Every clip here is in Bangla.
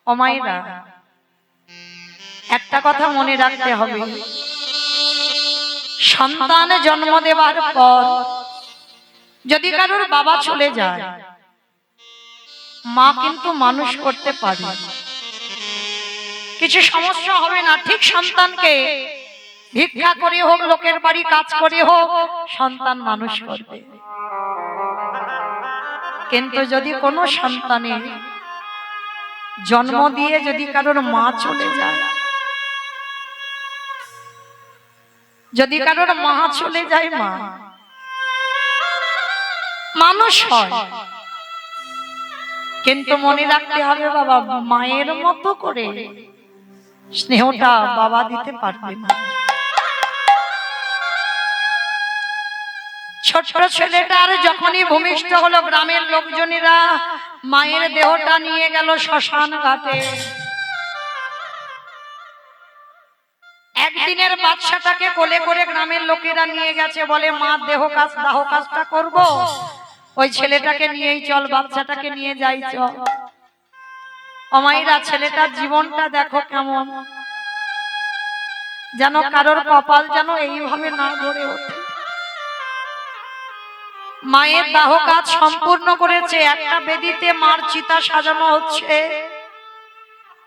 ও মায়েরা, একটা কথা মনে রাখতে হবে, সন্তান জন্ম দেওয়ার পর যদি কারোর বাবা চলে যায়, মা কিন্তু মানুষ করতে পারে, কিছু সমস্যা হবে না। ঠিক সন্তানকে ভিক্ষা করে হোক, লোকের বাড়ি কাজ করে হোক, সন্তান মানুষ করবে। কিন্তু যদি কোনো সন্তানের জন্ম দিয়ে যদি কারোর মা চলে যায়, যদি কারোর মা চলে যায়, মা মানুষ হয়, কিন্তু মনে রাখতে হবে বাবা মায়ের মতো করে স্নেহটা বাবা দিতে পারবে না। ছোট্ট ছেলেটার যখনই ভূমিষ্ঠ হলো, গ্রামের লোকজনেরা মায়ের দেহটা নিয়ে গেল শ্মশান ঘাটে। একদিনের বাচ্চাটাকে কোলে করে গ্রামের লোকেরা নিয়ে গেছে, বলে মা দাহ কাজটা করব, ওই ছেলেটাকে নিয়েই চল, বাচ্চাটাকে নিয়ে যাই চল। অমাইরা, ছেলেটার জীবনটা দেখো কেমন, যেন কারোর কপাল যেন এইভাবে না গড়ে ওঠে। মায়ের দাহ কাজ সম্পূর্ণ করেছে, একটা বেদিতে মার চিতা সাজানো হচ্ছে,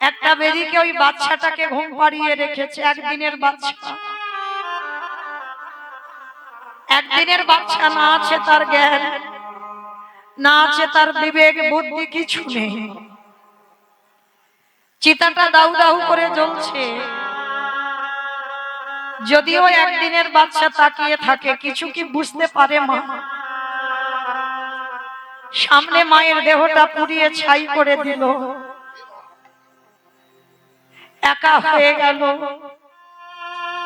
একটা বেদিকে ওই বাচ্চাটাকে ঘুম পাড়িয়ে রেখেছে। একদিনের বাচ্চা, একদিনের বাচ্চা, না আছে তার জ্ঞান, না আছে তার বিবেক বুদ্ধি, কিছু নেই। চিতাটা দাউ দাউ করে জ্বলছে, যদিও একদিনের বাচ্চা তাকিয়ে থাকে, কিছু কি বুঝতে পারে মা? সামনে মায়ের দেহটা পুড়িয়ে ছাই করে দিল, একা হয়ে গেল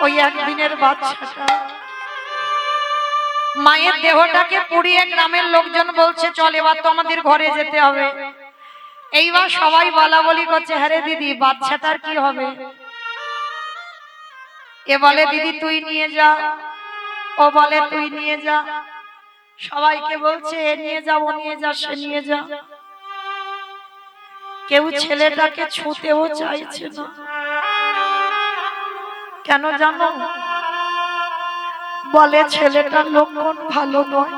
ওই একদিনের বাচ্চাটা। মায়ের দেহটাকে পুড়িয়ে গ্রামের লোকজন বলছে চল এবার তো আমাদের ঘরে যেতে হবে। এইবার সবাই বলা বলি করছে, হ্যাঁ রে দিদি বাচ্চাটার কি হবে? এ বলে দিদি তুই নিয়ে যা, ও বলে তুই নিয়ে যা, সবাইকে বলছে এ নিয়ে যা, ও নিয়ে যা, সে নিয়ে যা। কেউ ছেলেটাকে ছুঁতেও চাইছে না। কেন জানো? বলে ছেলেটার লক্ষণ ভালো নয়,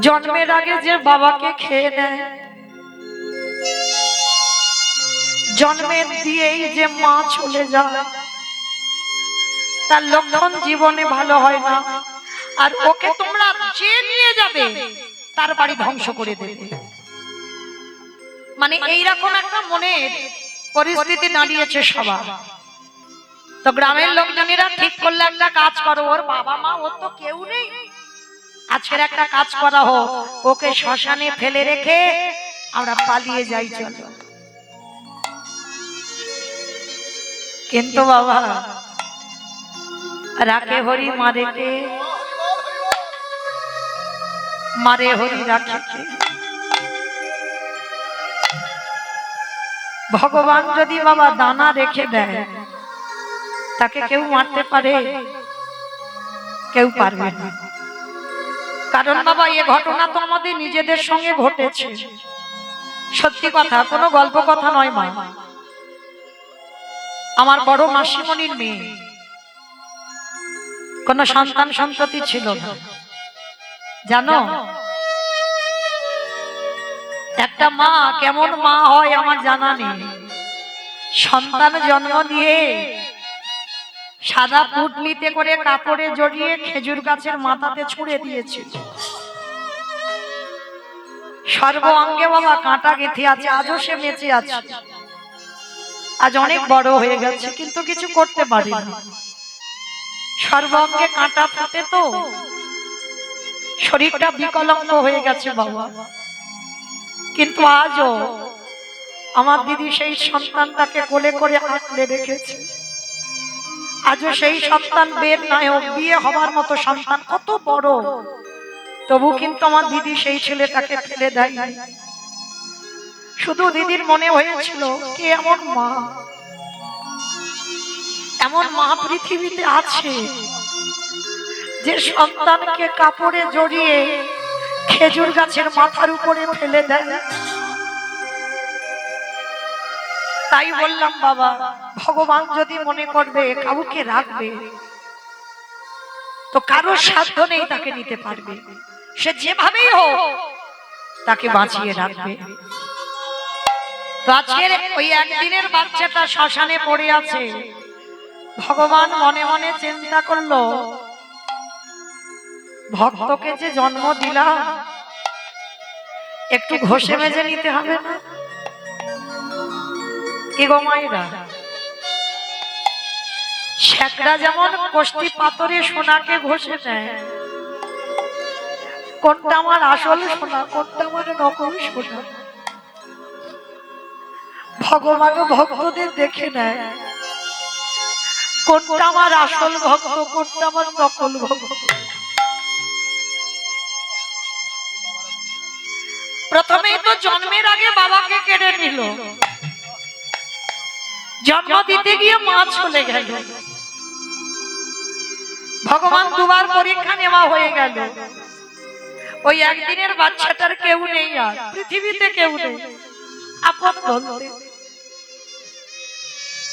জন্মের আগে যে বাবাকে খেয়ে নেয়, জন্মের দিয়েই যে মা চলে যায়, তার লক্ষণ জীবনে ভালো হয় না। আর ওকে তোমরা যে নিয়ে যাবে তার বাড়ি ধ্বংস করে দেবে, মানে এইরকম একটা মনের পরিস্থিতি দাঁড়িয়েছে সবার। তো গ্রামের লোকজনেরা ঠিক করলে একটা কাজ করো, ওর বাবা মা ওর তো কেউ নেই, আজকের একটা কাজ করা হোক, ওকে শ্মশানে ফেলে রেখে আমরা পালিয়ে যাই চলো। কিন্তু বাবা রাখে হরি মারে কে, মারে হরি রাখে কে? ভগবান যদি বাবা দানা রেখে দেয়, তাকে কেউ মারতে পারে? কেউ পারবে না। কারণ বাবা এ ঘটনা তো আমাদের নিজেদের সঙ্গে ঘটেছে, সত্যি কথা, কোনো গল্প কথা নয়। মা আমার বড় মাসিমণির মেয়ে, কোন সন্তান সন্ততি ছিল না, জানো? একটা মা কেমন মা হয় আমার জানা নেই, সন্তান জন্ম দিয়ে সাদা পুটলিতে করে কাপড়ে জড়িয়ে খেজুর গাছের মাথাতে ছুঁড়ে দিয়েছে। সর্ব অঙ্গে বাবা কাঁটা গেঁথে আছে, আজও সে বেঁচে আছে, আজ অনেক বড় হয়ে গেছে, কিন্তু কিছু করতে পারি না। সর্ব অঙ্গে কাঁটা ফুটে তো শরীরটা বিকলাঙ্গ হয়ে গেছে বাবা, কিন্তু আজও আমার দিদি সেই সন্তানটাকে কোলে করে আঁকড়ে রেখেছে। আজও সেই সন্তান বের নায়ক, বিয়ে হবার মতো সন্তান, কত বড়, তবু কিন্তু আমার দিদি সেই ছেলেটাকে ফেলে দেয়। শুধু দিদির মনে হয়েছিল কে এমন মা, এমন মা পৃথিবীতে আছে যে সন্তানকে কাপড়ে জড়িয়ে খেজুর গাছের মাথার উপরে ফেলে দেয়। তাই বললাম বাবা, ভগবান যদি মনে করবে কাউকে রাখবে, তো কারোর সাধ্য নেই তাকে নিতে পারবে। সে যেভাবেই হোক তাকে বাঁচিয়ে রাখবে। তো আজকের ওই একদিনের বাচ্চাটা শ্মশানে পড়ে আছে। ভগবান মনে মনে চিন্তা করলো, ভক্তকে যে জন্ম দিলাম, একটু ঘষে মেজে নিতে হবে না? কি গো মায়েরা, শেখরা যেমন কষ্টি পাথরে সোনাকে ঘষে নেয়, কোনটা আমার আসল সোনা, কোনটা আমার নকল সোনা, ভগবানও ভক্তদের দেখে নেয় কোনটা আমার আসল ভক্ত, কোনটা আমার নকল ভক্ত। প্রথমেই তো জন্মের আগে বাবাকে কেড়ে নিল, জন্ম দিতে গিয়ে মা চলে গেল, ভগবান দুবার পরীক্ষা নেওয়া হয়ে গেল। ওই একদিনের বাচ্চাটার কেউ নেই, আর পৃথিবীতে কেউ নেই আপন বলতে।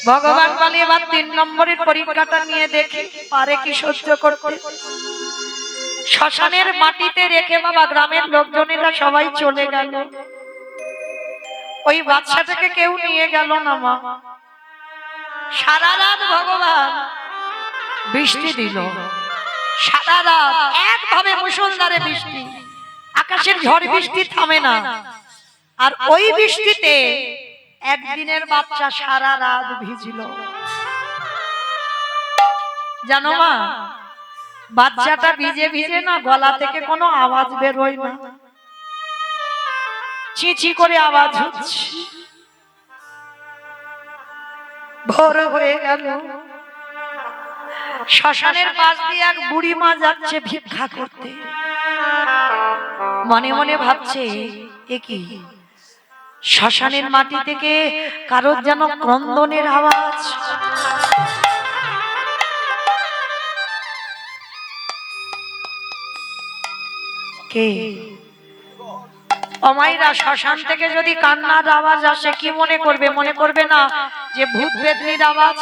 ভগবান বলে এবার ৩ নম্বরের পরীক্ষাটা নিয়ে দেখি পারে কি সহ্য করতে। শ্মশানের মাটিতে রেখে বাবা গ্রামের লোকজনেরা সবাই চলে গেল, ওই বাচ্চাটাকে কেউ নিয়ে গেল না। মা সারা রাত ভগবান বৃষ্টি দিল, সারা রাত একভাবে মুষলধারে বৃষ্টি, আকাশের ঝড় বৃষ্টি থামে না। আর ওই বৃষ্টিতে একদিনের বাচ্চা সারা রাত ভিজল। জানো মা, বাচ্চাটা ভিজে ভিজে না গলা থেকে কোনো আওয়াজ বেরোয় না, চিচি করে আওয়াজ হচ্ছে। ভোর হয়ে গেল, শ্মশানের পাশ দিয়ে এক বুড়ি মা যাচ্ছে ভিক্ষা করতে। মনে মনে ভাবছে, এ কি, শ্মশানের মাটি থেকে কারোর যেন ক্রন্দনের আওয়াজ। কে? অমাইরা, শ্মশান থেকে যদি কান্নার আওয়াজ আসে কি মনে করবে? মনে করবে না যে ভূত বেদনির আওয়াজ?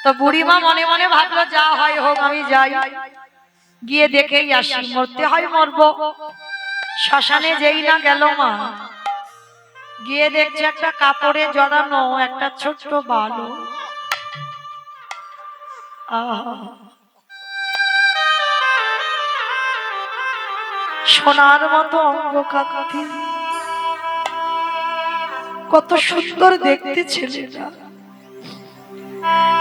তো বুড়িমা মনে মনে ভাবলো, যা হয় হোক, আমি যাই, গিয়ে দেখেই আসি, মরতে হয় মরবো। শ্মশানে যেই না গেল মা, গিয়ে দেখছে একটা কাপড়ে জড়ানো একটা ছোট্ট বালক। সোনার মতো অঙ্গ কাঁথি, কত সুন্দর দেখতে ছেলেটা।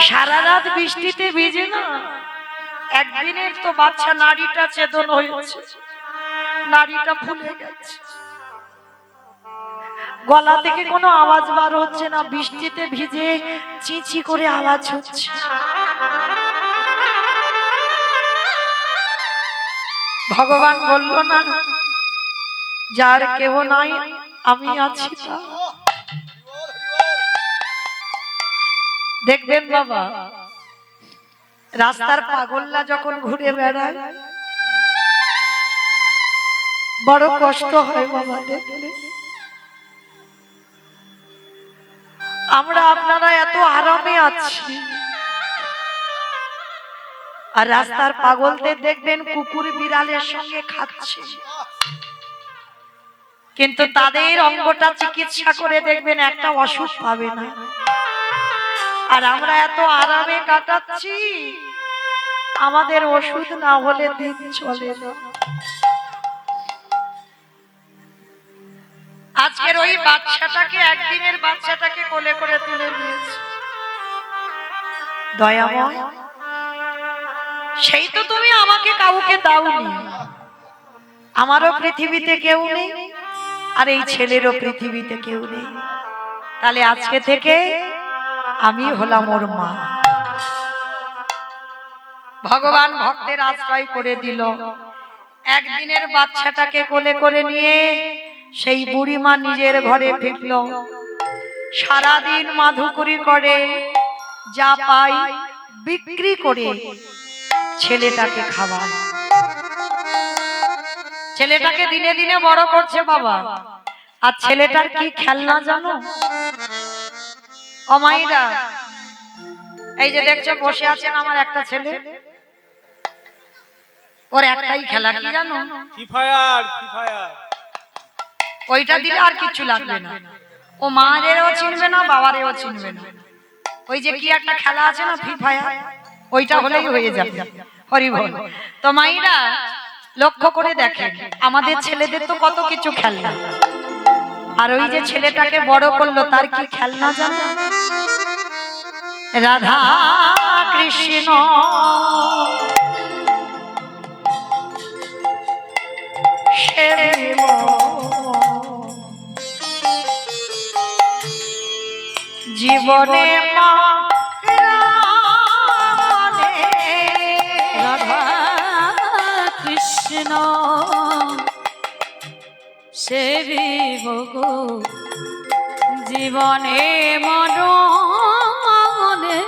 সারা রাত বৃষ্টিতে ভিজে না, একদিনের তো বাচ্চা, নাড়িটা চেতন হয়েছে, নাড়িটা ফুলে গেছে, গলা থেকে কোনো আওয়াজ বার হচ্ছে না, বৃষ্টিতে ভিজে চিচি করে আওয়াজ হচ্ছে। ভগবান বলল না, যার কেউ নাই আমি আছি। দেখবেন বাবা, রাস্তার পাগলরা যখন ঘুরে বেড়ায় বড় কষ্ট হয় বাবা দেখলে। আমরা আপনারা এত আরামে আছি, আর রাস্তার পাগলদের দেখবেন কুকুর বিড়ালের সঙ্গে খাচ্ছে, কিন্তু তাদের অঙ্গটা চিকিৎসা করে দেখবেন একটা অসুখ পাবে না। আর আমরা এত আরামে কাটাচ্ছি, আমাদের ওষুধ না হলে দিন চলে না। আজকের ওই বাচ্চাটাকে, একদিনের বাচ্চাটাকে কোলে করে তুলে নিয়েছে দয়াময়। সেই তো তুমি আমাকে কাউকে দাওনি, আমারও পৃথিবীতে কেউ নেই, আর এই ছেলেরও পৃথিবীতে কেউ নেই। তাহলে আজকে থেকে আমি হলাম ওর মা। ভগবান ভক্তের আশ্রয় করে দিল। একদিনের বাচ্চাটাকে কোলে করে নিয়ে সেই বুড়িমা নিজের ঘরে ফিরল। সারাদিন মাধুকরি করে, যা পাই বিক্রি করে ছেলেটাকে খাওয়ায়। ছেলেটাকে দিনে দিনে বড় করছে বাবা। আর ছেলেটার কি খেলনা জানো ও মাইরা? এই যে দেখছো বসে আছেন আমার একটা ছেলে, ওর একটাই খেলা কি জানো? Free fire. ফ্রি ফায়ার ওইটা দিলে আর কিছু লাগবে না। ও মায়েরও চিনবে না, বাবারেও চিনবে না। ওই যে কি একটা খেলা আছে না ফ্রি ফায়ার, ওইটা হলেই হয়ে যাবে। হরি বল। তো মাইরা লক্ষ্য করে দেখে আমাদের ছেলেদের তো কত কিছু খেলনা, আর ওই যে ছেলেটাকে বড় করলো তার কি খেলনা জানো? রাধা কৃষ্ণ সেবিব জীবনে মা রাধা কৃষ্ণ সেবিব গো জীবনে মরণে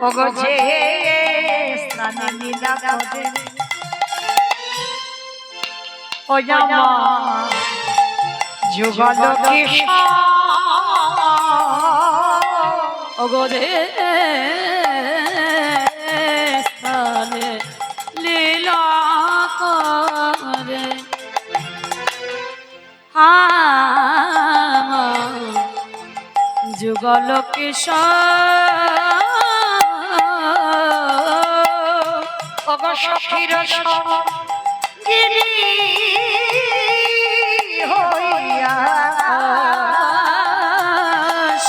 ওগো যে স্নানে নিরাপদে ও জামা যুগল কৃষ্ণ ওগো যে স্থানে লীলা করে যুগল কিশোর ওগো সখীর সঙ্গিনী হইয়া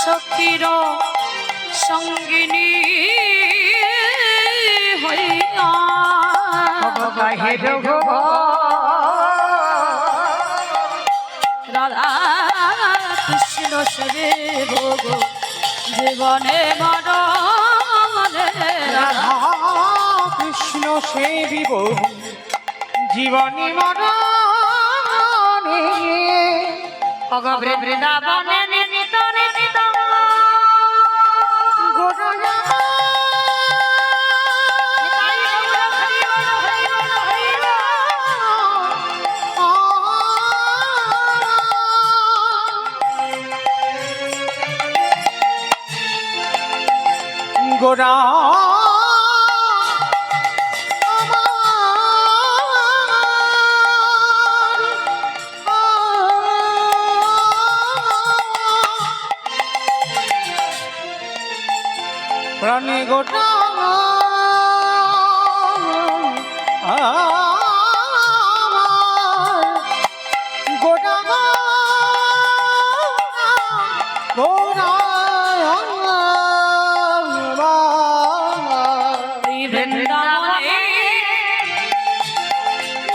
সখীর সঙ্গিনী হইয়া ওগো গাহের গো রাধা কৃষ্ণ সেবে ভোগ জীবনে মরণে রাধা কৃষ্ণ সেবিব জীবনী মরণে ওগো বৃন্দাবনে নিত নিত গোরা প্রাণী গোটা গোটা গোরা বৃন্দাবনে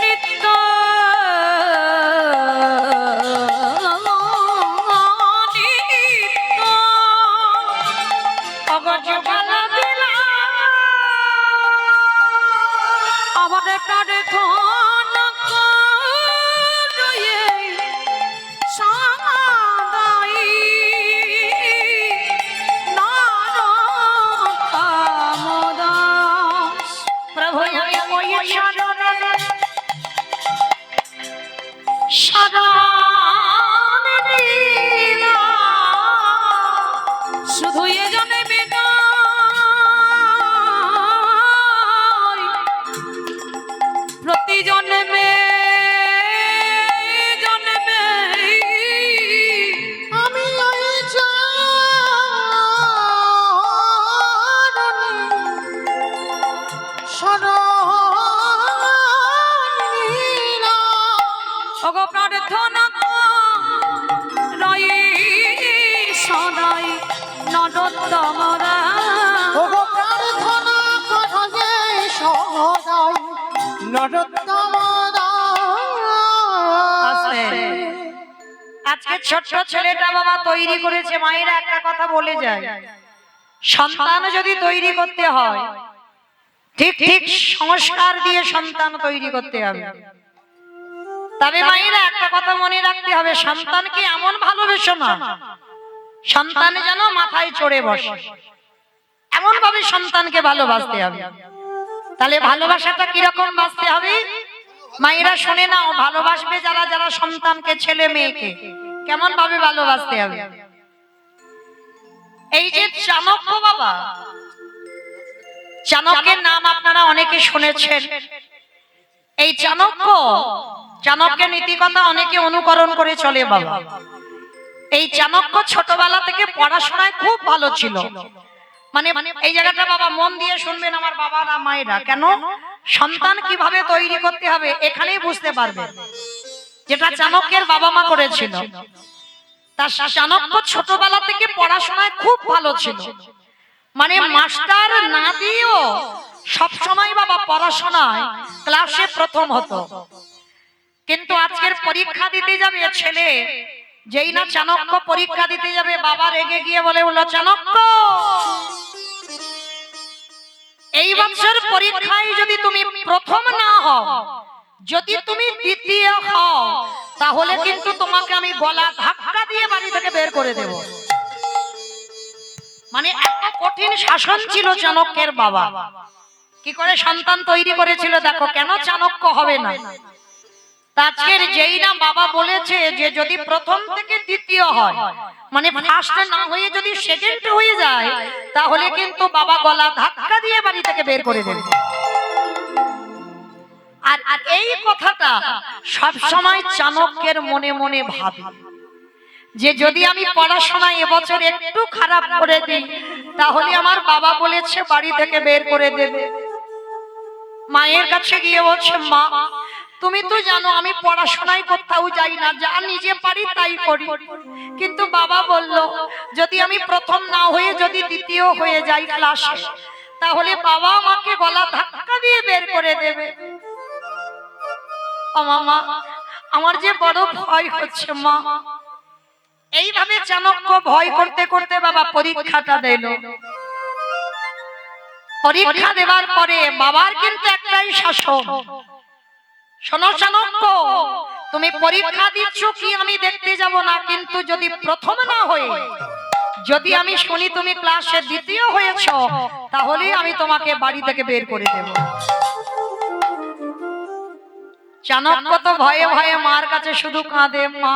নিত্য নিত্য ওগো যুগল দিলা আমার প্রাণে ধন করে সাদাই নারকামদাস প্রভু ওই সাধনে সাধনে দিলা শুধু এ জন্মে প্রতি জন্মে জন্মে আমি ওগো প্রার্থনা রই সদাই নরোত্তমরা প্রার্থনা করে সদাই নরোত্তম আজকে ছোট্ট ছেলেটা বাবা তৈরি করেছে, মায়েরা একটা কথা বলে যায়, সন্তান যদি তৈরি করতে হয় ঠিক ঠিক সংস্কার দিয়ে সন্তান তৈরি করতে হবে। তবে মায়েরা একটা কথা মনে রাখতে হবে, সন্তানকে এমন ভালোবেসো না সন্তান যেন মাথায় চড়ে বসে, এমন ভাবে সন্তানকে ভালোবাসতে হবে। তাহলে ভালোবাসাটা কিরকম বাসতে হবে? মায়েরা শুনে নাও, ভালোবাসবে যারা যারা সন্তানকে, ছেলে মেয়েকে, কেমন ভাবে ভালোবাসতে হবে। এই যে চাণক্য বাবা, চাণক্যের নাম আপনারা অনেকে শুনেছেন। এই চাণক্যের নীতিকথা অনেকে অনুকরণ করে চলে বাবা। এই চাণক্য ছোটবেলা থেকে পড়াশোনায় খুব ভালো ছিল। মানে এই জায়গাটা বাবা মন দিয়ে শুনবেন আমার বাবারা মায়েরা, কেন সন্তান কিভাবে তৈরি করতে হবে এখানেই বুঝতে পারবে, যেটা চাণক্যের বাবা মা করেছিল। তা চাণক্য ছোটবেলা থেকে পড়াশোনায় খুব ভালো ছিল, মানে মাস্টার না দিয়েও সবসময় বাবা পড়াশোনায় ক্লাসে প্রথম হতো। কিন্তু আজকের পরীক্ষা দিতে যাবে ছেলে, যেই না চাণক্য পরীক্ষা দিতে যাবে, বাবা রেগে গিয়ে বলে বলল, চাণক্য এই বছর পরীক্ষায় যদি তুমি প্রথম না হও, যদি তুমি দ্বিতীয় হও, তাহলে কিন্তু তোমাকে আমি গলা ধাক্কা দিয়ে বাড়ি থেকে বের করে দেব। মানে এত কঠিন শাসন ছিল চাণক্যের বাবা। কি করে সন্তান তৈরি করেছিল দেখো, কেন চাণক্য হবে না। আজকের যেই না বাবা বলেছে যে যদি প্রথম থেকে দ্বিতীয় হয়, মানে ফার্স্ট না হয়ে যদি সেকেন্ড হয়ে যায়, তাহলে কিন্তু বাবা গলা ধাক্কা দিয়ে বাড়ি থেকে বের করে দেবে। আর এই কথাটা সব সময় চাণক্যের মনে মনে ভাবে যে যদি আমি পড়াশোনায় এবছর একটু খারাপ করে দিই, তাহলে আমার বাবা বলেছে বাড়ি থেকে বের করে দেবে। মায়ের কাছে গিয়ে বলছে, মা তুমি তো জানো আমি পড়াশোনায় কোথাও যাই না, যা নিজে পারি তাই করি। কিন্তু বাবা বলল যদি আমি প্রথম না হয়ে যদি দ্বিতীয় হয়ে যাই ক্লাসে, তাহলে বাবা আমাকে গলা ধাক্কা দিয়ে বের করে দেবে। মা আমার যে বড় ভয় হচ্ছে মা। এইভাবে চাণক্য ভয় করতে করতে বাবা পরীক্ষাটা দিল। পরীক্ষা দেওয়ার পরে বাবার কিন্তু একটাই শাসন, শোনো চাণক্য তুমি পরীক্ষা দিচ্ছ কি আমি দেখতে যাব না, কিন্তু যদি প্রথম না হয়ে যদি আমি শুনি তুমি ক্লাসে দ্বিতীয় হয়েছ, তাহলে আমি তোমাকে বাড়ি থেকে বের করে দেব। চাণক্য তো ভয়ে ভয়ে মার কাছে শুধু কাঁদে, মা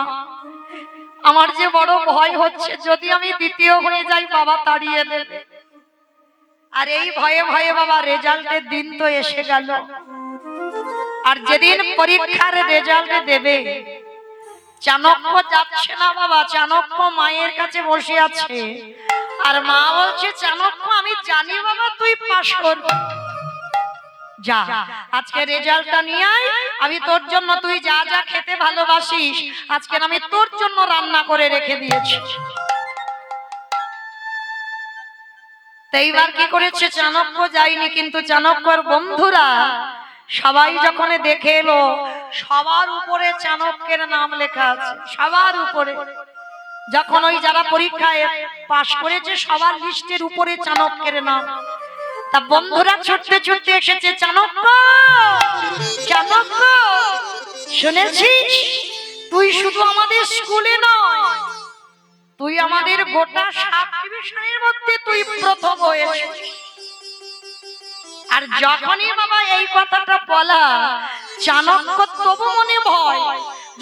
আমার যে বড় ভয় হচ্ছে, যদি আমি দ্বিতীয় হয়ে যাই বাবা তাড়িয়ে দেবে। আর এই ভয়ে ভয়ে বাবা রেজাল্টের দিন তো এসে গেল। আর যেদিন পরীক্ষার রেজাল্ট দেবে, চাণক্য যাচ্ছে না বাবা, চাণক্য মায়ের কাছে বসে আছে। আর মা বলছে, চাণক্য আমি জানি বাবা তুই পাস করবি, যা আজকে রেজাল্টটা নিয়ে আয়, আমি তোর জন্য তুই যা যা খেতে ভালোবাসিস আজকে আমি তোর জন্য রান্না করে রেখে দিয়েছি। এইবার কি করেছে, চাণক্য যায়নি, কিন্তু চাণক্যর বন্ধুরা সবাই যখন দেখে এলো, সবার উপরে চাণক্যের নাম লেখা আছে, সবার উপরে। যখন ওই যারা পরীক্ষায় পাশ করেছে সবার লিস্টের উপরে চাণক্যের নাম। তা বন্ধুরা ছুটতে ছুটতে এসেছে, চাণক্য চাণক্য শুনেছিস তুই শুধু আমাদের স্কুলে নয়, তুই আমাদের গোটা সাব ডিভিশনের মধ্যে তুই প্রথম হয়েছিস। আর যখনই বাবা এই কথাটা বলা, চাণক্য তবু মনে ভয়,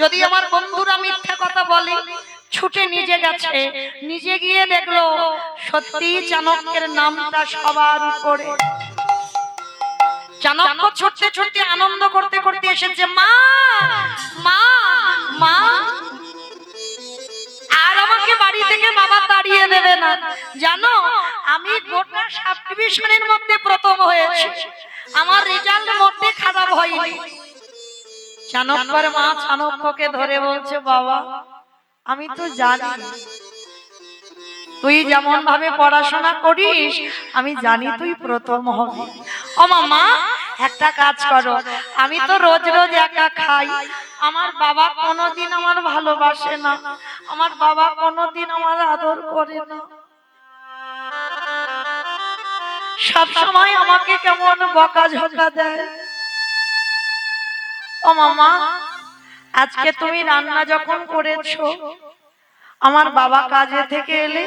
যদি আমার বন্ধুরা মিথ্যা কথা বলে, ছুটে নিজে গেছে। নিজে গিয়ে দেখলো সত্যি চাণক্যের নামটা সবার উপরে। চাণক্য ছুটতে ছুটতে আনন্দ করতে করতে এসেছে, মা মা মা আর আমাকে বাড়ি থেকে বাবা তাড়িয়ে দেবে না, জানো আমি গোটা সাব ডিভিশনের মধ্যে প্রথম হয়েছি, আমার রেজাল্ট মোটে খারাপ হয়নি। চাণক্যের মা চাণক্যকে ধরে বলছে, বাবা আমি তো জানি তুই যেমন ভাবে পড়াশোনা করিস, আমি জানি তুই প্রথম হবি। ও মা একটা কাজ করো, আমি তো রোজ রোজ একা খাই, আমার বাবা কোনোদিন আমার ভালোবাসে না, আমার বাবা কোনোদিন আমার আদর করে না, সব সময় আমাকে কেমন বকাঝকা দেয়। ও মামা আজকে তুমি রান্না যখন করেছো, আমার বাবা কাজে থেকে এলে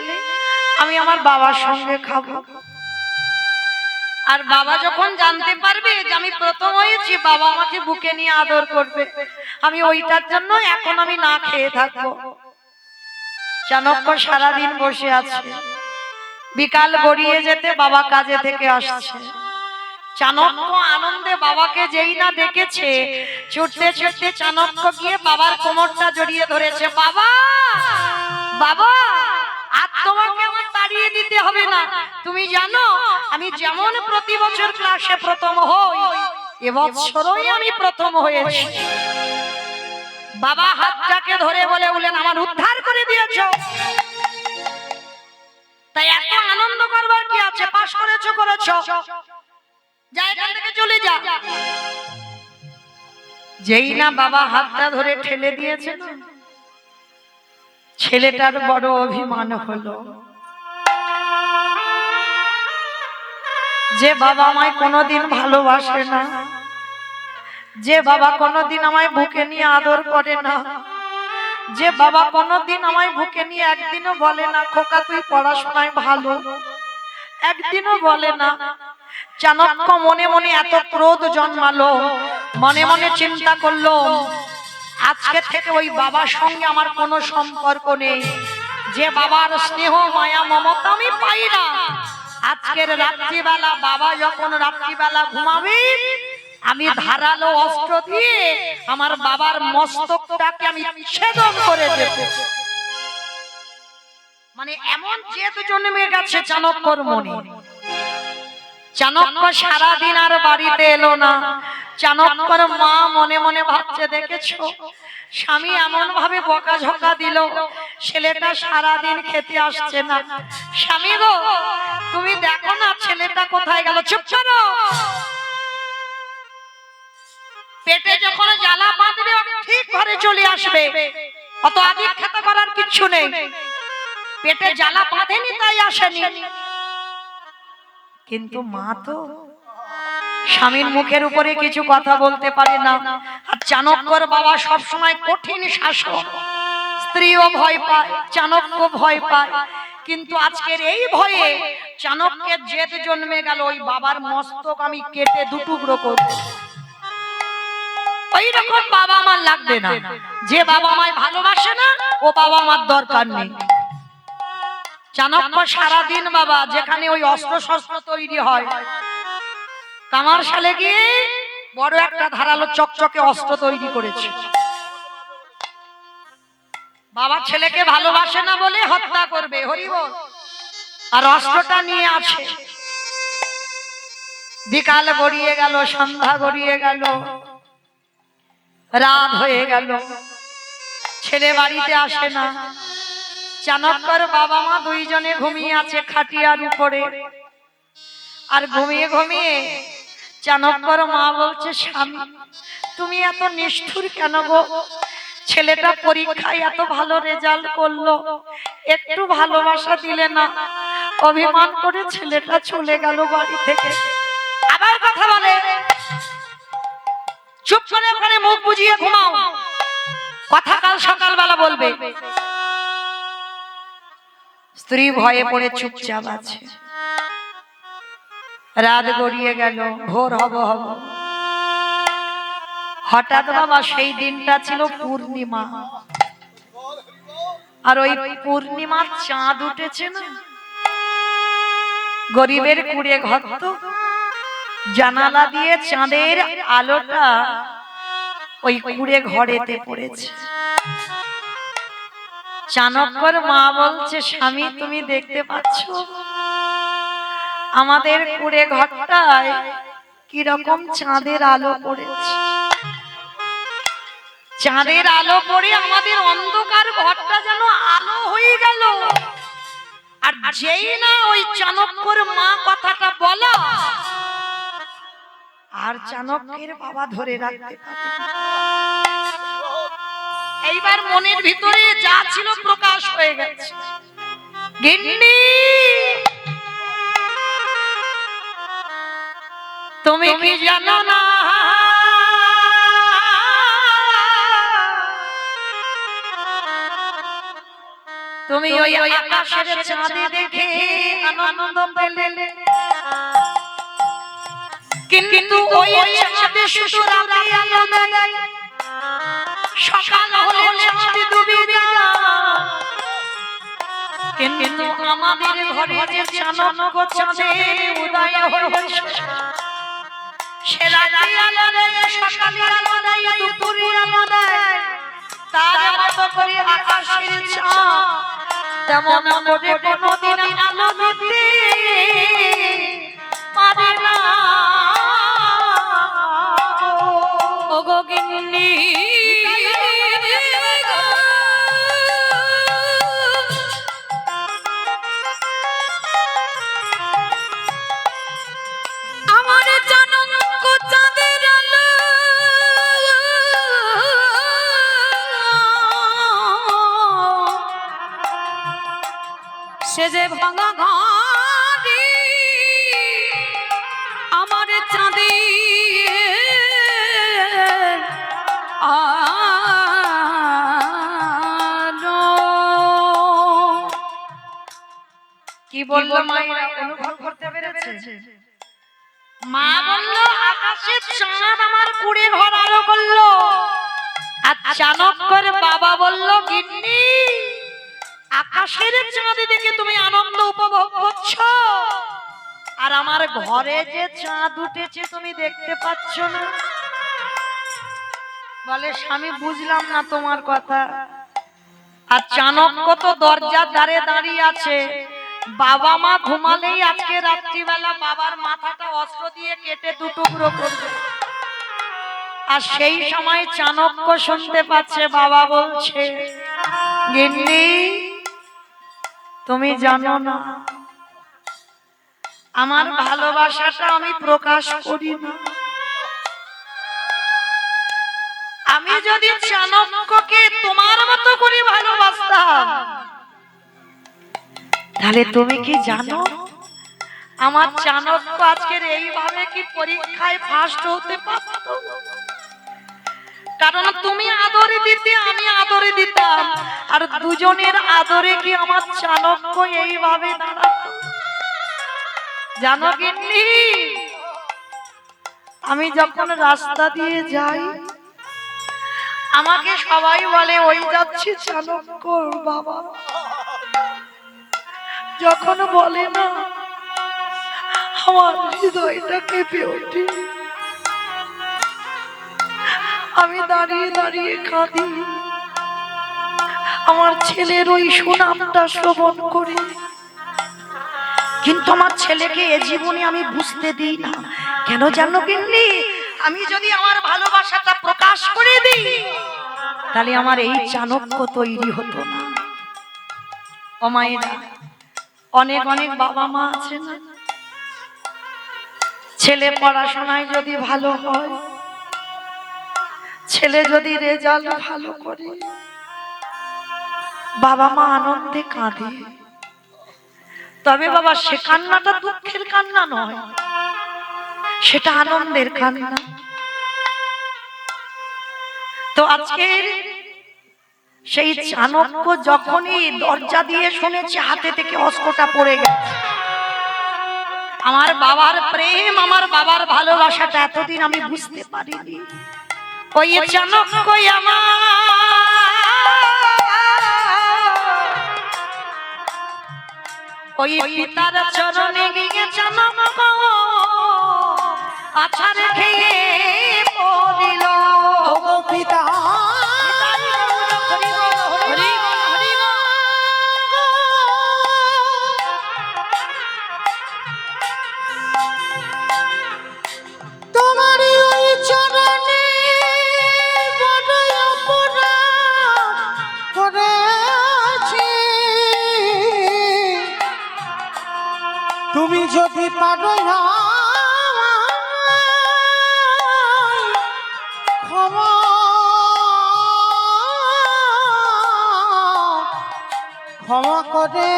আমি আমার বাবার সঙ্গে খাবো। আর বাবা যখন জানতে পারবে যে আমি প্রথম হয়েছি, বাবা আমাকে বুকে নিয়ে আদর করবে, আমি ওইটার জন্য এখন আমি না খেয়ে থাকবো। চাণক্য সারাদিন বসে আছে। বিকাল গড়িয়ে যেতে বাবা কাজে থেকে আসছে। চাণক্য আনন্দে বাবাকে যেই না দেখেছে, ছুটতে ছুটতে চাণক্য গিয়ে বাবার কোমরটা জড়িয়ে ধরেছে। বাবা, বাবা, আর তোমাকে আমার তাড়িয়ে দিতে হবে না। তুমি জানো আমি যেমন প্রতি বছর ক্লাসে প্রথম হই, এবছরই আমি প্রথম হয়েছি। বাবা হাতটাকে ধরে বলে বলেন, আমার উদ্ধার করে দিয়েছো, তাই এত আনন্দ করবার কি আছে? পাস করেছো করেছো, যা এখান থেকে চলে যা। যেই না বাবা হাতটা ধরে ঠেলে দিয়েছে, ছেলেটার বড় অভিমান হলো যে বাবা আমায় কোনোদিন ভালোবাসে না, যে বাবা কোনোদিন আমায় বুকে নিয়ে আদর করে না, যে বাবা কোনোদিন আমায় বুকে নিয়ে একদিনও বলে না খোকা তুই পড়াশোনায় ভালো, একদিনও বলে না। চাণক্য মনে মনে এত ক্রোধ জন্মালো, মনে মনে চিন্তা করলো আজকে থেকে ওই বাবার সঙ্গে আমার কোনো সম্পর্ক নেই। যে বাবার স্নেহ মায়া মমতা আমি পাই না, আজকের রাত্রিবেলা বাবা যখন রাত্রিবেলা ঘুমাবে, আমি ধারালো অস্ত্র দিয়ে আমার বাবার মস্তকটাকে আমি ছেদন করে দেব। মানে এমন জেদ জন্মে গেছে চাণক্যর মনে। চাণক্য সারাদিন আর বাড়িতে এলো না। চাণক্যর মা মনে মনে ভাবছে, দেখেছো স্বামী এমন ভাবে বকাঝকা দিল, ছেলেটা সারাদিন খেতে আসছে না। স্বামী গো, তুমি দেখো না ছেলেটা কোথায় গেল। চুপ করো, পেটে যখন জ্বালা বাঁধবে ঠিক ঘরে চলে আসবে, অত আদিক্ষেত করার কিচ্ছু নেই। পেটে জ্বালা বাঁধেনি তাই আসেনি। কিন্তু মা তো স্বামীর মুখের উপরে কিছু কথা বলতে পারে না। আর চাণক্যর বাবা সব সময় কঠিন শাসক, স্ত্রীও ভয় পায়, চাণক্য ভয় পায়। কিন্তু আজকের এই ভয়ে চাণক্যের জেদ জন্মে গেল, ওই বাবার মস্তক আমি কেটে দুটুকরো করব। ওই রকম বাবা আমার লাগবে না। যে বাবা আমায় ভালোবাসে না, ও বাবা আমার দরকার নেই। চাণক্য সারাদিন বাবা যেখানে ওই অস্ত্র শস্ত্র তৈরি হয়, কামারশালে গিয়ে বড় একটা ধারালো চকচকে অস্ত্র তৈরি করেছে। বাবা ছেলেকে ভালোবাসে না বলে হত্যা করবে, হরিবল। আর অস্ত্রটা নিয়ে আছে। বিকাল গড়িয়ে গেল, সন্ধ্যা গড়িয়ে গেল, রাত হয়ে গেল, ছেলে বাড়িতে আসে না। চাণক্যর বাবা মা দুইজনে ঘুমিয়ে আছে খাটিয়ার উপরে। আর ঘুমিয়ে ঘুমিয়ে চাণক্যর মা বলছে, স্বামী তুমি এত নিষ্ঠুর কেন গো? ছেলেটা পরীক্ষায় এত ভালো রেজাল্ট করলো, একটু ভালোবাসা দিলে না, অভিমান করে ছেলেটা চলে গেল বাড়ি থেকে। আবার কথা বলে, চুপ করে ওখানে মুখ বুজিয়ে ঘুমাও, কথা কাল সকালবেলা বলবে। স্ত্রী ভয়ে পড়ে চুপচাপ আছে। রাত গড়িয়ে গেল, ভোর হব হব। হঠাৎ বাবা সেই দিনটা ছিল পূর্ণিমা, আর ওই পূর্ণিমার চাঁদ উঠেছে না। গরিবের কুড়ে ঘর তো, জানালা দিয়ে চাঁদের আলোটা ওই কুড়ে ঘরেতে পড়েছে। চাণক্যর মা বলছে, স্বামী তুমি দেখতে পাচ্ছ আমাদের কুড়ে ঘরটায় কিরকম চাঁদের আলো পড়েছে। চাঁদের আলো পড়ে আমাদের অন্ধকার ঘরটা যেন আলো হয়ে গেল। আর যেই না ওই চাণক্যর মা কথাটা বলা, আর চাণক্যের বাবা ধরে রাখতে পারে। এইবার মনের ভিতরে যা ছিল প্রকাশ হয়ে গেছে। গিন্নি তুমি কি জানো না তুমি ওই আকাশের চাঁদে দেখে আনন্দ পেলে, কিন্তু ওই চাঁদে শুধু রাতে আলো দেয়, সকাল হলে চাঁদ ডুবে যায়। কিন্তু আমাদের ঘরে যে চানক চাঁদের উদয় হয়েছে, সে রাতে আলো দেয়, সকালে আলো দেয়, দুপুরে আলো দেয়। তার মতো করে আকাশের চাঁদ তেমন করে কোনোদিন আলো দিতে পারে না। ওগো গিন্নি আমার জনক চাঁদের আলো সে যে ভাঙা ঘাড়ি আমার চাঁদি আলো। কি বললো মায়েরা অনুভব করতে পেরেছে? মা বললো আকাশের চাঁদ আমার কুড়ে ঘর আলো করলো। আর চানক করে বাবা বললো গিন্নি আকাশের চাঁদ দেখে তুমি আনন্দ উপভোগ করছো, আর আমার ঘরে যে চাঁদ উঠেছে তুমি দেখতে পাচ্ছ না। বলে স্বামী বুঝলাম না তোমার কথা। আর চাণক্য তো দরজার ধারে দাঁড়িয়ে আছে। বাবা মা ঘুমালেই আজকে রাত্রিবেলা বাবার মাথাটা অস্ত্র দিয়ে কেটে দুটুকরো করবে। আর সেই সময় চাণক্য শুনতে পাচ্ছে বাবা বলছে গিন্নি তুমি জানো না আমার ভালোবাসাটা আমি প্রকাশ করি না। আমি যদি চাণক্যকে তোমার মতো করে ভালোবাসতাম, তাহলে তুমি কি জানো আমার চাণক্য আজকের এইভাবে কি পরীক্ষায় ফার্স্ট হতে পারত? কারণ তুমি আদরে দিতে আমি আদরে দিতাম, আর দুজনের আদরে কি আমার চাণক্য এইভাবে দাঁড়াতো? জানো গিন্নি আমি যখন রাস্তা দিয়ে যাই আমাকে সবাই বলে ওই যাচ্ছি চাণক্যর বাবা। যখন বলে না আমার হৃদয়টা কেঁপে ওঠে, আমি দাঁড়িয়ে দাঁড়িয়ে কাঁদি। আমার ছেলের ওই সুনামটা শ্রবণ করে, কিন্তু আমার ছেলেকে এ জীবনে আমি বুঝতে দিই না। কেন জানো গিন্নি? আমি যদি আমার ভালোবাসাটা প্রকাশ করে দিই তাহলে আমার এই চাণক্য তৈরি হতো না। ও মায়েরা, অনেক অনেক বাবা মা আছে না, ছেলে পড়াশোনায় যদি ভালো হয়, ছেলে যদি রেজাল্ট ভালো করে, বাবা মা আনন্দে কাঁদে। তবে বাবা সে কান্নাটা দুঃখের কান্না নয়, সেটা আনন্দের কান্না। তো আজকে সেই চাণক্য যখনই দরজা দিয়ে শুনেছে হাতে থেকে অস্ত্রটা পড়ে গেছে, আমার বাবার প্রেম আমার বাবার ভালোবাসাটা এতদিন আমি বুঝতে পারিনি। ওই চাণক্য আমার ওই পিতার চরণে গিয়ে চাণক্য আছাড় খেয়ে পড়িল। ওগো পিতা তোমারই ওই চরণে বড় অপরাধ করেছি। তুমি যদি পারো না ক্ষমা ক্ষমা করে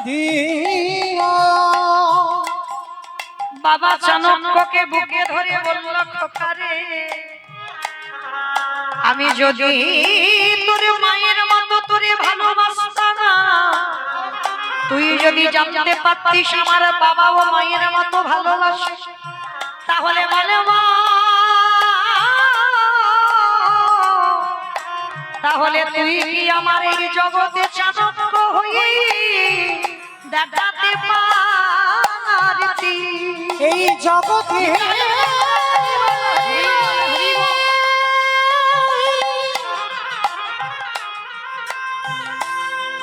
দিও। বাবা চাণক্যকে বুকে ধরে বলল খোকারে, আমি যদি তোর মায়ের মতো তোরে ভালোবাসতাম না তুই যদি জানতে পারতিস আমার বাবা ও মায়ের মতো ভালোবাসে, তাহলে বলে মা, তাহলে তুই কি আমার এই জগতে চাণক্য হয়ে দেখাতে পারতি? এই জগতে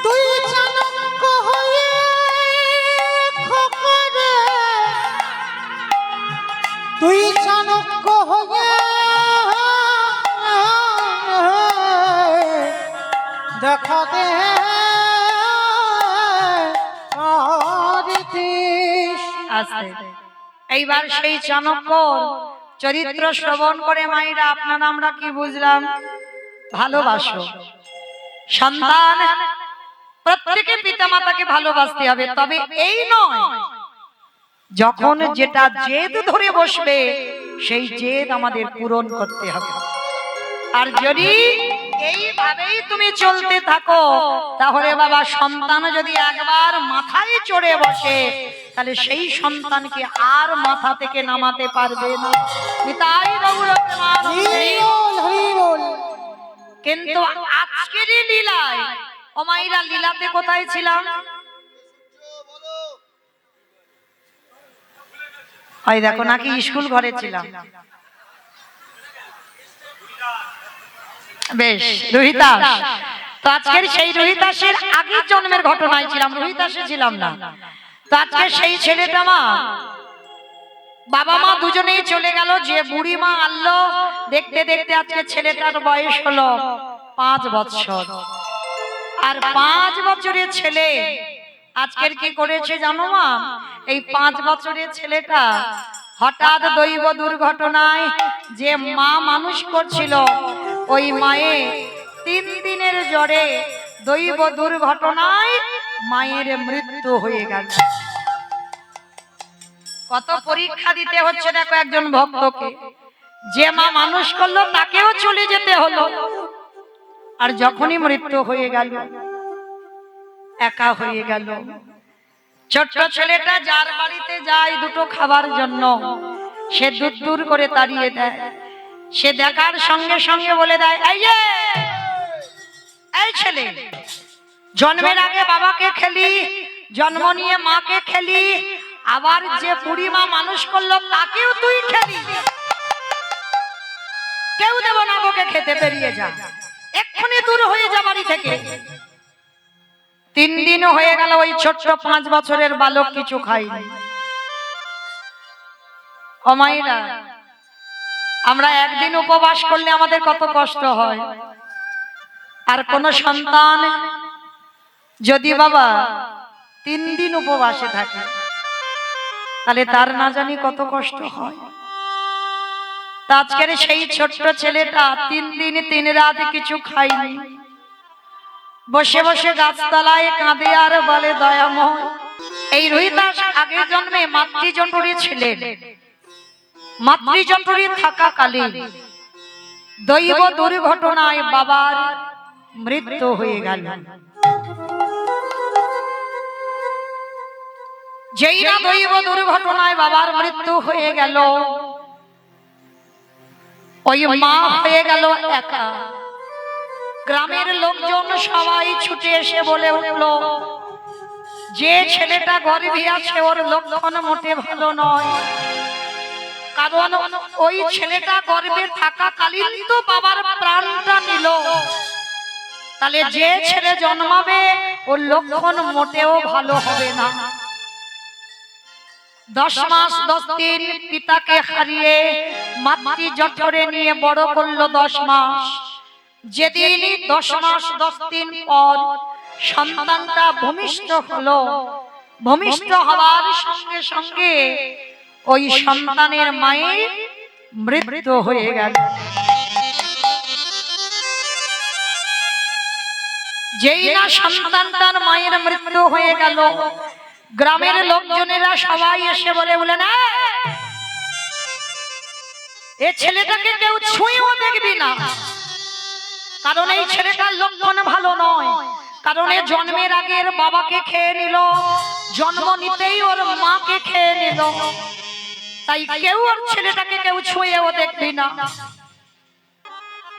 তুই চাণক্য হয়ে খোকরে, তুই চাণক্য হয়ে দেখাতে পারতিস। আস্তে এইবার সেই চাণক্যর চরিত্র শ্রবণ করে মায়েরা আপনারা আমরা কি বুঝলাম? ভালোবাসো সন্তান, প্রত্যেকে পিতা মাতাকে ভালোবাসতে হবে, তবে এই নয় যখন যেটা জেদ ধরে বসবে সেই জেদ আমাদের পূরণ করতে হবে। আর যদি এইভাবেই তুমি চলতে থাকো তাহলে বাবা সন্তান যদি একবার মাথায় চড়ে বসে তাহলে সেই সন্তানকে আর মাথা থেকে নামাতে পারবে না। নিতাই গৌর প্রেমানন্দে। হরি বল, হরি বল। কিন্তু আজকের লীলায় ও মায়েরা, লীলাতে কোথায় ছিলাম? ওই দেখো নাকি স্কুল ঘরে ছিলাম। বেশ, রোহিতাস। তো আজকের সেই রোহিতাসের আগের জন্মের ঘটনায় ছিলাম, রোহিতাসে ছিলাম না। তো আজকে সেই ছেলেটা মা, বাবা মা দুজনেই চলে গেল। যে বুড়ি মা আনলো, দেখতে দেখতে আজকে ছেলেটার বয়স হলো 5 বছর। আর 5 বছরের ছেলে আজকের কি করেছে জানো মা? এই 5 বছরের ছেলেটা হঠাৎ দৈব দুর্ঘটনায় যে মা মানুষ করছিল, ওই মায়ে 3 দিনের জ্বরে দৈব দুর্ঘটনায় মায়ের মৃত্যু হয়ে গেল। কত পরীক্ষা দিতে হচ্ছে দেখো একজন ভক্তকে। যে মা মানুষ করলো তাকেও চলে যেতে হলো, আর যখনই মৃত্যু হয়ে গেল একা হয়ে গেল। ছোট্ট ছেলেটা যার বাড়িতে যায় দুটো খাবার জন্য, সে দূর দূর করে তাড়িয়ে দেয়। সে দেখার সঙ্গে সঙ্গে বলে দেয়, এই ছেলে, জন্মের আগে বাবাকে খেলি, জন্ম নিয়ে মাকে খেলি, আবার যে বুড়ি মা মানুষ করলো তাকেও তুই খেলি। কেউ দেব না তোকে খেতে, বেরিয়ে যা, এক্ষুনি দূর হয়ে যা বাড়ি থেকে। 3 দিন হয়ে গেল, ওই ছোট্ট 5 বছরের বালক কিছু খায়নি। ও মায়েরা, আমরা একদিন উপবাস করলে আমাদের কত কষ্ট হয়, আর কোন সন্তান যদি বাবা 3 দিন উপবাসে থাকে তাহলে তার না জানি কত কষ্ট হয়। আজকের সেই ছোট্ট ছেলেটা 3 দিন 3 রাত কিছু খায়নি, বসে বসে গাছতলায় কাঁদে আর বলে, দয়াময়, এই রোহিতাস আগের জন্মে মাতৃজঠরে ছিলেন। মাতৃজঠরে থাকাকালীন দৈব দুর্ঘটনায় বাবার মৃত্যু হয়ে গেল। যেই না দৈব দুর্ঘটনায় বাবার মৃত্যু হয়ে গেল, ওই মা হয়ে গেল একা। গ্রামের লোকজন সবাই ছুটে এসে বলে উঠলো, যে ছেলেটা গর্ভে আছে ওর লক্ষণ মোটে ভালো নয়, কারণ ওই ছেলেটা গর্ভে থাকাকালীন তো বাবার প্রাণটা নিল। তাহলে যে ছেলে জন্মাবে ওর লক্ষণ মোটেও ভালো হবে না। 10 মাস 10 দিন পিতাকে হারিয়ে মাতৃ জঠরে নিয়ে বড় করলো 10 মাস। যেদিন 10 মাস 10 দিন পর সন্তানটা ভূমিষ্ঠ হলো, ভূমিষ্ঠ হওয়ার সঙ্গে সঙ্গে ওই সন্তানের মায়ের মৃত্যু হয়ে গেল। যেই না সন্তানটার মায়ের মৃত্যু হয়ে গেল, গ্রামের লোকজনেরা সবাই এসে বলে, না, এই ছেলেটাকে কেউ ছুঁয়েও দেখবি না, কারণ এই ছেলেটার লক্ষণ ভালো নয়। কারণ এ জন্মের আগের বাবাকে খেয়ে নিল, জন্ম নিতেই ওর মাকে খেয়ে নিল, তাই কেউ ওর ছেলেটাকে কেউ ছুঁয়েও দেখবি না।